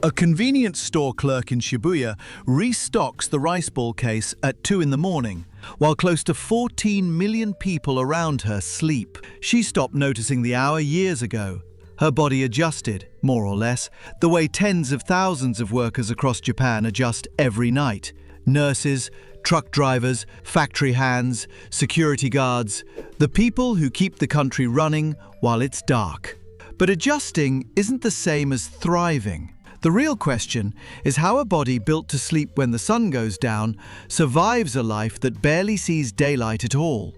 A convenience store clerk in Shibuya restocks the rice ball case at 2 in the morning, while close to 14 million people around her sleep. She stopped noticing the hour years ago. Her body adjusted, more or less, the way tens of thousands of workers across Japan adjust every night. Nurses, truck drivers, factory hands, security guards, the people who keep the country running while it's dark. But adjusting isn't the same as thriving. The real question is how a body built to sleep when the sun goes down survives a life that barely sees daylight at all.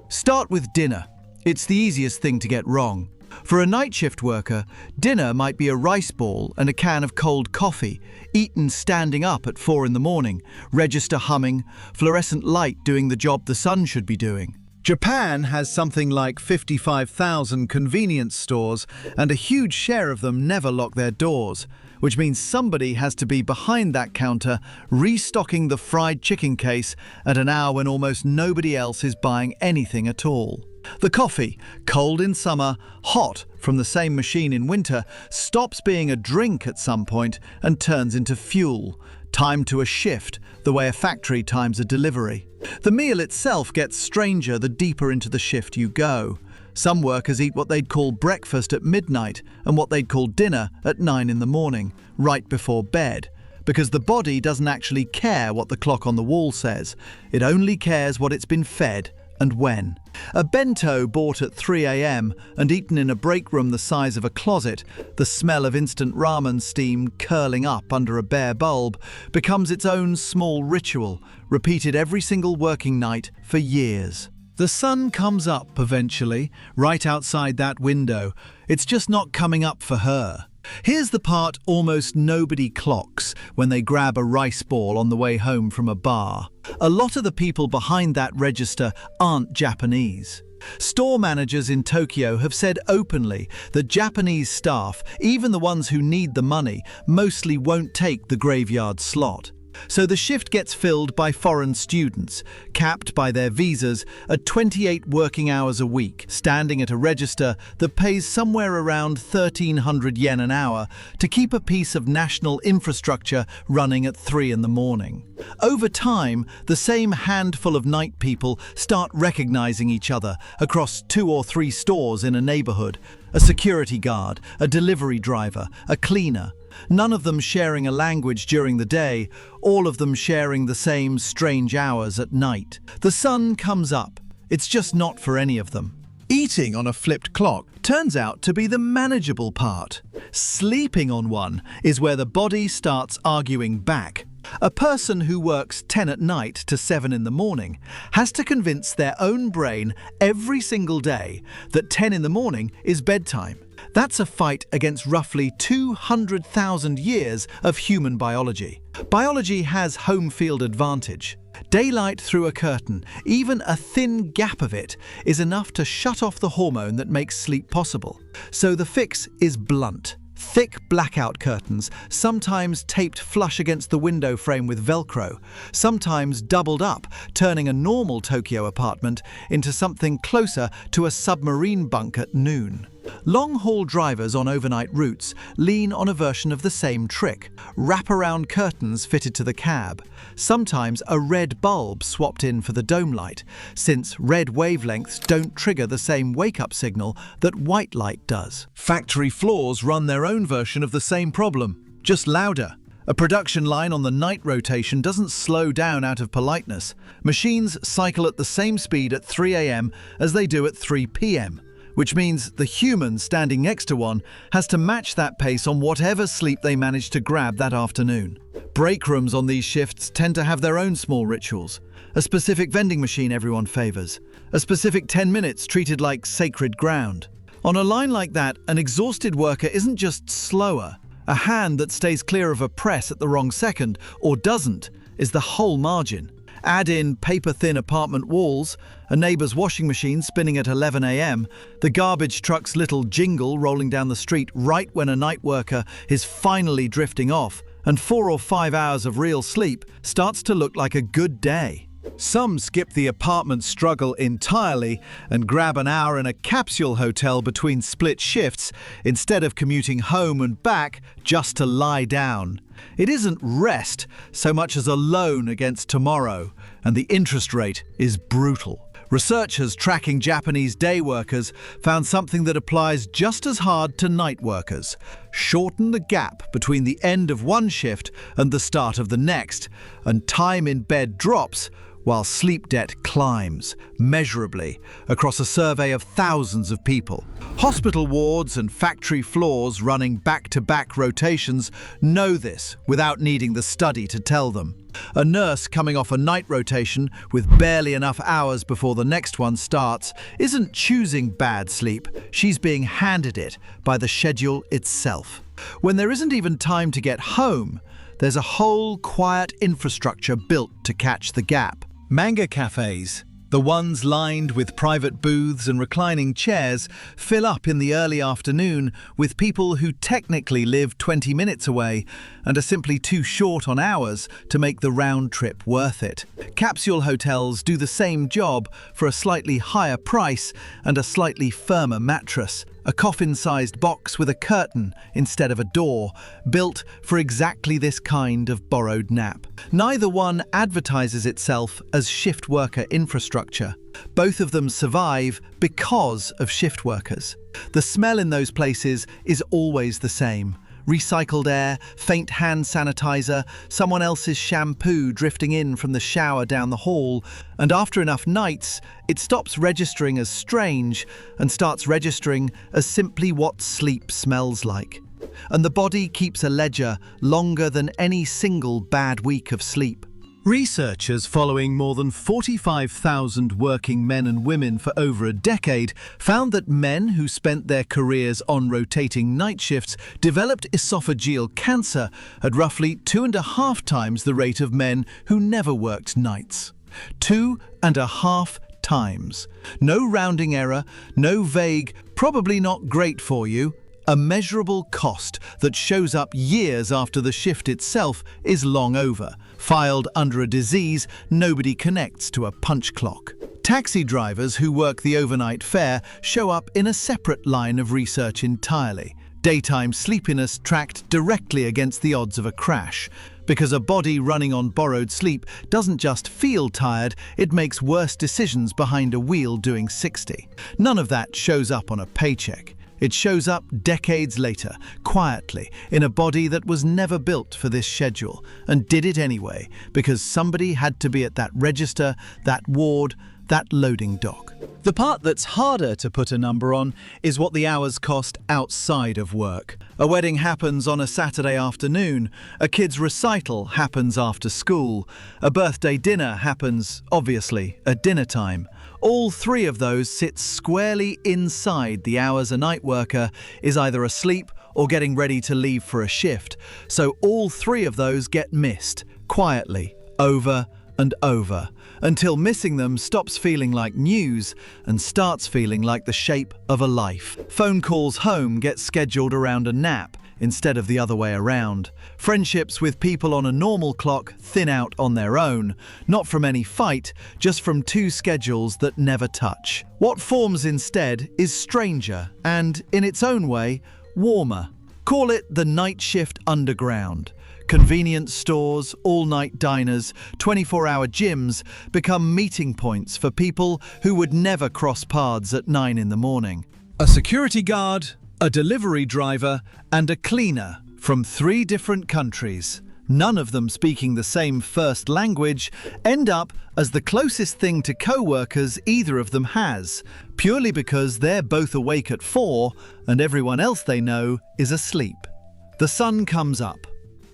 Start with dinner. It's the easiest thing to get wrong. For a night shift worker, dinner might be a rice ball and a can of cold coffee, eaten standing up at 4 in the morning, register humming, fluorescent light doing the job the sun should be doing. Japan has something like 55,000 convenience stores, and a huge share of them never lock their doors, which means somebody has to be behind that counter restocking the fried chicken case at an hour when almost nobody else is buying anything at all. The coffee, cold in summer, hot from the same machine in winter, stops being a drink at some point and turns into fuel, timed to a shift, the way a factory times a delivery. The meal itself gets stranger the deeper into the shift you go. Some workers eat what they'd call breakfast at midnight and what they'd call dinner at 9 in the morning, right before bed, because the body doesn't actually care what the clock on the wall says. It only cares what it's been fed and when. A bento bought at 3 a.m. and eaten in a break room the size of a closet, the smell of instant ramen steam curling up under a bare bulb, becomes its own small ritual, repeated every single working night for years. The sun comes up eventually, right outside that window. It's just not coming up for her. Here's the part almost nobody clocks when they grab a rice ball on the way home from a bar. A lot of the people behind that register aren't Japanese. Store managers in Tokyo have said openly that Japanese staff, even the ones who need the money, mostly won't take the graveyard slot. So the shift gets filled by foreign students, capped by their visas at 28 working hours a week, standing at a register that pays somewhere around 1,300 yen an hour to keep a piece of national infrastructure running at 3 in the morning. Over time, the same handful of night people start recognizing each other across 2 or 3 stores in a neighborhood. A security guard, a delivery driver, a cleaner. None of them sharing a language during the day, all of them sharing the same strange hours at night. The sun comes up. It's just not for any of them. Eating on a flipped clock turns out to be the manageable part. Sleeping on one is where the body starts arguing back. A person who works 10 at night to 7 in the morning has to convince their own brain every single day that 10 in the morning is bedtime. That's a fight against roughly 200,000 years of human biology. Biology has home field advantage. Daylight through a curtain, even a thin gap of it, is enough to shut off the hormone that makes sleep possible. So the fix is blunt. Thick blackout curtains, sometimes taped flush against the window frame with Velcro, sometimes doubled up, turning a normal Tokyo apartment into something closer to a submarine bunk at noon. Long-haul drivers on overnight routes lean on a version of the same trick, wrap-around curtains fitted to the cab, sometimes a red bulb swapped in for the dome light, since red wavelengths don't trigger the same wake-up signal that white light does. Factory floors run their own version of the same problem, just louder. A production line on the night rotation doesn't slow down out of politeness. Machines cycle at the same speed at 3 a.m. as they do at 3 p.m., which means the human standing next to one has to match that pace on whatever sleep they manage to grab that afternoon. Break rooms on these shifts tend to have their own small rituals. A specific vending machine everyone favors. A specific 10 minutes treated like sacred ground. On a line like that, an exhausted worker isn't just slower. A hand that stays clear of a press at the wrong second, or doesn't, is the whole margin. Add in paper-thin apartment walls, a neighbor's washing machine spinning at 11 a.m., the garbage truck's little jingle rolling down the street right when a night worker is finally drifting off, and 4 or 5 hours of real sleep starts to look like a good day. Some skip the apartment struggle entirely and grab an hour in a capsule hotel between split shifts instead of commuting home and back just to lie down. It isn't rest so much as a loan against tomorrow, and the interest rate is brutal. Researchers tracking Japanese day workers found something that applies just as hard to night workers. Shorten the gap between the end of one shift and the start of the next, and time in bed drops while sleep debt climbs measurably across a survey of thousands of people. Hospital wards and factory floors running back-to-back rotations know this without needing the study to tell them. A nurse coming off a night rotation with barely enough hours before the next one starts isn't choosing bad sleep, she's being handed it by the schedule itself. When there isn't even time to get home, there's a whole quiet infrastructure built to catch the gap. Manga cafes, the ones lined with private booths and reclining chairs, fill up in the early afternoon with people who technically live 20 minutes away and are simply too short on hours to make the round trip worth it. Capsule hotels do the same job for a slightly higher price and a slightly firmer mattress. A coffin-sized box with a curtain instead of a door, built for exactly this kind of borrowed nap. Neither one advertises itself as shift worker infrastructure. Both of them survive because of shift workers. The smell in those places is always the same. Recycled air, faint hand sanitizer, someone else's shampoo drifting in from the shower down the hall, and after enough nights, it stops registering as strange and starts registering as simply what sleep smells like. And the body keeps a ledger longer than any single bad week of sleep. Researchers following more than 45,000 working men and women for over a decade found that men who spent their careers on rotating night shifts developed esophageal cancer at roughly 2.5 times the rate of men who never worked nights. 2.5 times. No rounding error, no vague, probably not great for you. A measurable cost that shows up years after the shift itself is long over, filed under a disease nobody connects to a punch clock. Taxi drivers who work the overnight fare show up in a separate line of research entirely. Daytime sleepiness tracked directly against the odds of a crash. Because a body running on borrowed sleep doesn't just feel tired, it makes worse decisions behind a wheel doing 60. None of that shows up on a paycheck. It shows up decades later, quietly, in a body that was never built for this schedule, and did it anyway, because somebody had to be at that register, that ward, that loading dock. The part that's harder to put a number on is what the hours cost outside of work. A wedding happens on a Saturday afternoon, a kid's recital happens after school, a birthday dinner happens, obviously, at dinner time. All three of those sit squarely inside the hours a night worker is either asleep or getting ready to leave for a shift. So all three of those get missed, quietly, over and over, until missing them stops feeling like news and starts feeling like the shape of a life. Phone calls home get scheduled around a nap instead of the other way around. Friendships with people on a normal clock thin out on their own, not from any fight, just from two schedules that never touch. What forms instead is stranger and, in its own way, warmer. Call it the night shift underground. Convenience stores, all-night diners, 24-hour gyms become meeting points for people who would never cross paths at 9 in the morning. A security guard, a delivery driver, and a cleaner from 3 different countries, none of them speaking the same first language, end up as the closest thing to co-workers either of them has, purely because they're both awake at 4 and everyone else they know is asleep. The sun comes up.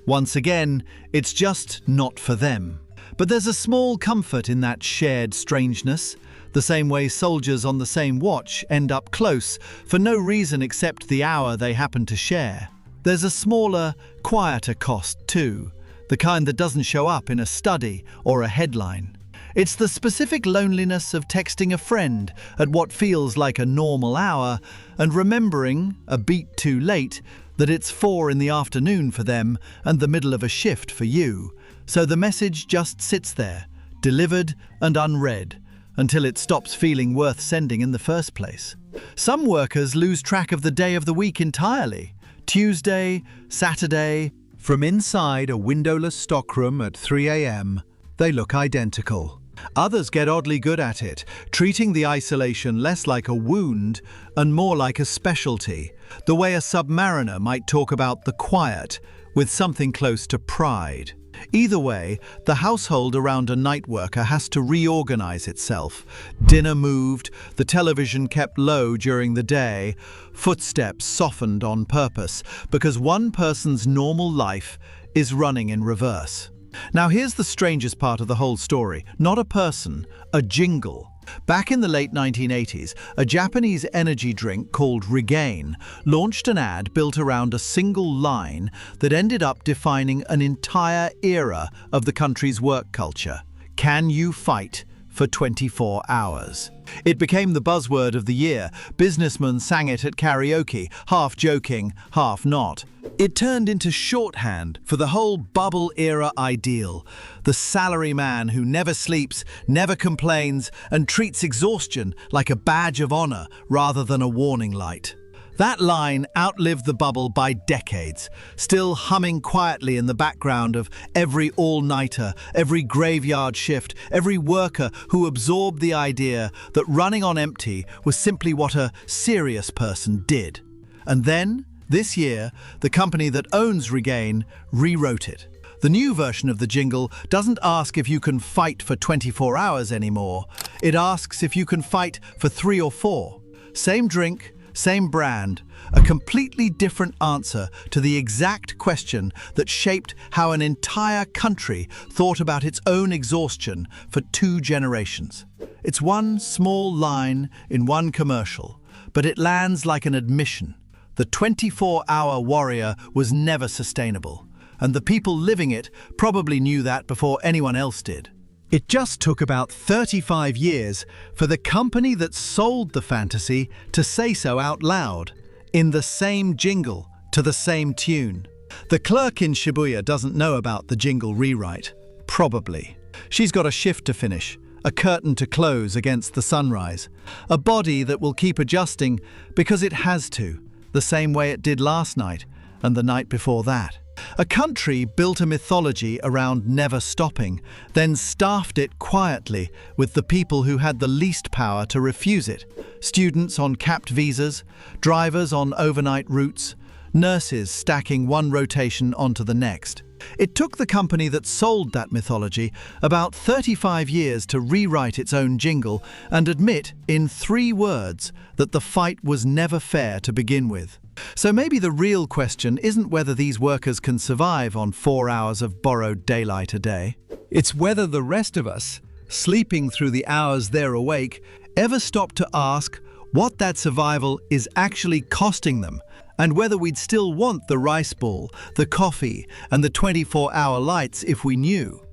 Once again, it's just not for them. But there's a small comfort in that shared strangeness, the same way soldiers on the same watch end up close for no reason except the hour they happen to share. There's a smaller, quieter cost too, the kind that doesn't show up in a study or a headline. It's the specific loneliness of texting a friend at what feels like a normal hour and remembering, a beat too late, that it's 4 in the afternoon for them and the middle of a shift for you. So the message just sits there, delivered and unread, until it stops feeling worth sending in the first place. Some workers lose track of the day of the week entirely. Tuesday, Saturday. From inside a windowless stockroom at 3 a.m., they look identical. Others get oddly good at it, treating the isolation less like a wound and more like a specialty, the way a submariner might talk about the quiet with something close to pride. Either way, the household around a night worker has to reorganize itself. Dinner moved, the television kept low during the day, footsteps softened on purpose, because one person's normal life is running in reverse. Now here's the strangest part of the whole story. Not a person, a jingle. Back in the late 1980s, a Japanese energy drink called Regain launched an ad built around a single line that ended up defining an entire era of the country's work culture. Can you fight for 24 hours? It became the buzzword of the year. Businessmen sang it at karaoke, half joking, half not. It turned into shorthand for the whole bubble-era ideal. The salaryman who never sleeps, never complains, and treats exhaustion like a badge of honor rather than a warning light. That line outlived the bubble by decades, still humming quietly in the background of every all-nighter, every graveyard shift, every worker who absorbed the idea that running on empty was simply what a serious person did. And then, this year, the company that owns Regain rewrote it. The new version of the jingle doesn't ask if you can fight for 24 hours anymore. It asks if you can fight for 3 or 4. Same drink, same brand, a completely different answer to the exact question that shaped how an entire country thought about its own exhaustion for 2 generations. It's one small line in one commercial, but it lands like an admission. The 24-hour warrior was never sustainable, and the people living it probably knew that before anyone else did. It just took about 35 years for the company that sold the fantasy to say so out loud, in the same jingle, to the same tune. The clerk in Shibuya doesn't know about the jingle rewrite. Probably. She's got a shift to finish, a curtain to close against the sunrise, a body that will keep adjusting because it has to, the same way it did last night and the night before that. A country built a mythology around never stopping, then staffed it quietly with the people who had the least power to refuse it. Students on capped visas, drivers on overnight routes, nurses stacking one rotation onto the next. It took the company that sold that mythology about 35 years to rewrite its own jingle and admit in 3 words that the fight was never fair to begin with. So maybe the real question isn't whether these workers can survive on 4 hours of borrowed daylight a day. It's whether the rest of us, sleeping through the hours they're awake, ever stop to ask what that survival is actually costing them, and whether we'd still want the rice ball, the coffee, and the 24-hour lights if we knew.